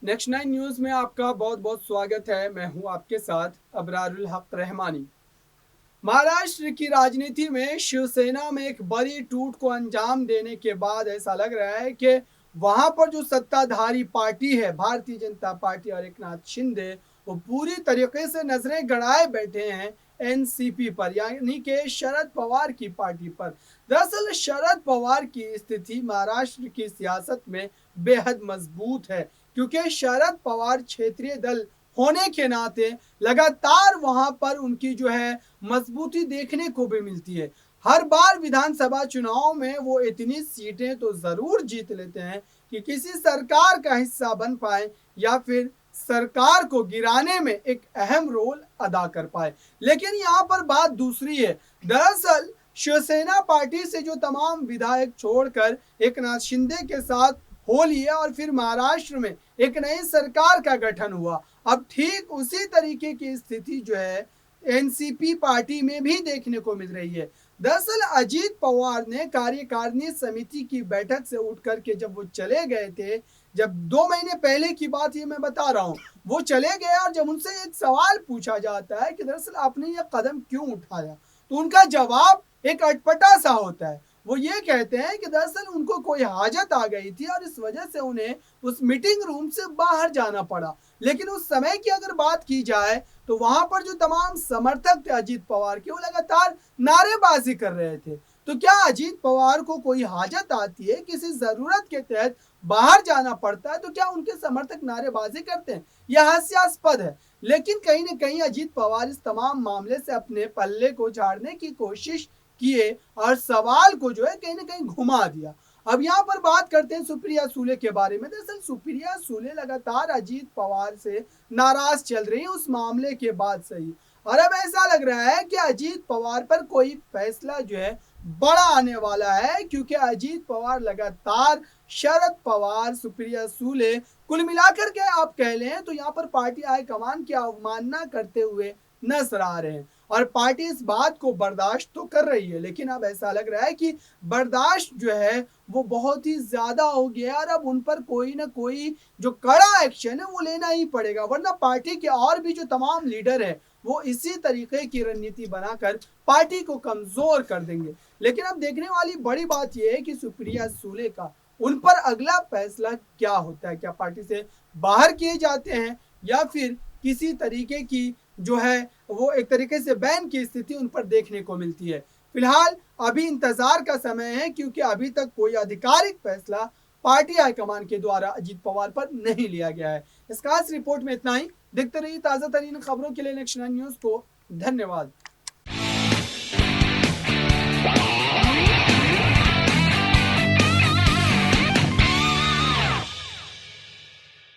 Next nine news में आपका बहुत बहुत स्वागत है। मैं हूं आपके साथ अबरारुल हक रहमानी। महाराष्ट्र की राजनीति में शिवसेना में एक बड़ी टूट को अंजाम देने के बाद ऐसा लग रहा है कि वहां पर जो सत्ताधारी पार्टी है भारतीय जनता पार्टी और एकनाथ शिंदे, वो पूरी तरीके से नजरें गड़ाए बैठे हैं एनसीपी पर, यानी कि शरद पवार की पार्टी पर। दरअसल शरद पवार की स्थिति महाराष्ट्र की सियासत में बेहद मजबूत है, क्योंकि शरद पवार क्षेत्रीय दल होने के नाते लगातार वहां पर उनकी जो है मजबूती देखने को भी मिलती है। हर बार विधानसभा चुनाव में वो इतनी सीटें तो जरूर जीत लेते हैं कि किसी सरकार का हिस्सा बन पाए या फिर सरकार को गिराने में एक अहम रोल अदा कर पाए। लेकिन यहाँ पर बात दूसरी है। दरअसल शिवसेना पार्टी से जो तमाम विधायक छोड़कर एकनाथ शिंदे के साथ हो लिए और फिर महाराष्ट्र में एक नई सरकार का गठन हुआ, अब ठीक उसी तरीके की स्थिति जो है एनसीपी पार्टी में भी देखने को मिल रही है। दरअसल अजीत पवार ने कार्यकारिणी समिति की बैठक से उठ करके जब वो चले गए थे, जब 2 महीने पहले की बात ये मैं बता रहा हूँ, वो चले गए और जब उनसे एक सवाल पूछा जाता है कि दरअसल आपने ये कदम क्यों उठाया, तो उनका जवाब एक अटपटा सा होता है। वो ये कहते हैं कि दरअसल उनको कोई हाजत आ गई थी और इस वजह से उन्हें उस मीटिंग रूम से बाहर जाना पड़ा। लेकिन उस समय की अगर बात की जाए तो वहां पर जो तमाम समर्थक थे अजीत पवार के, वो लगातार नारेबाजी कर रहे थे। तो क्या अजीत पवार को कोई हाजत आती है, किसी जरूरत के तहत बाहर जाना पड़ता है, तो क्या उनके समर्थक नारेबाजी करते हैं? यह हास्यास्पद है। लेकिन कहीं ना कहीं अजीत पवार इस तमाम मामले से अपने पल्ले को झाड़ने की कोशिश किए और सवाल को जो है कहीं ना कहीं घुमा दिया। अब यहाँ पर बात करते हैं सुप्रिया सूले के बारे में। दरअसल सुप्रिया सूले लगातार अजीत पवार से नाराज चल रही है उस मामले के बाद से ही, और अब ऐसा लग रहा है कि अजीत पवार पर कोई फैसला जो है बड़ा आने वाला है, क्योंकि अजीत पवार लगातार शरद पवार, सुप्रिया सूले, कुल मिलाकर के आप कह लें तो यहाँ पर पार्टी हाईकमान की अवमानना करते हुए नजर आ रहे हैं। और पार्टी इस बात को बर्दाश्त तो कर रही है, लेकिन अब ऐसा लग रहा है कि बर्दाश्त जो है वो बहुत ही ज्यादा हो गया और अब उन पर कोई ना कोई जो कड़ा एक्शन है वो लेना ही पड़ेगा, वरना पार्टी के और भी जो तमाम लीडर है वो इसी तरीके की रणनीति बनाकर पार्टी को कमजोर कर देंगे। लेकिन अब देखने वाली बड़ी बात यह है कि सुप्रिया सूले का उन पर अगला फैसला क्या होता है। क्या पार्टी से बाहर किए जाते हैं या फिर किसी तरीके की जो है वो एक तरीके से बैन की स्थिति उन पर देखने को मिलती है। फिलहाल अभी इंतजार का समय है, क्योंकि अभी तक कोई आधिकारिक फैसला पार्टी हाईकमान के द्वारा अजीत पवार पर नहीं लिया गया है। इस खास रिपोर्ट में इतना ही। देखते रहिए ताजा तरीन खबरों के लिए नेक्स्ट नाइन न्यूज को। धन्यवाद।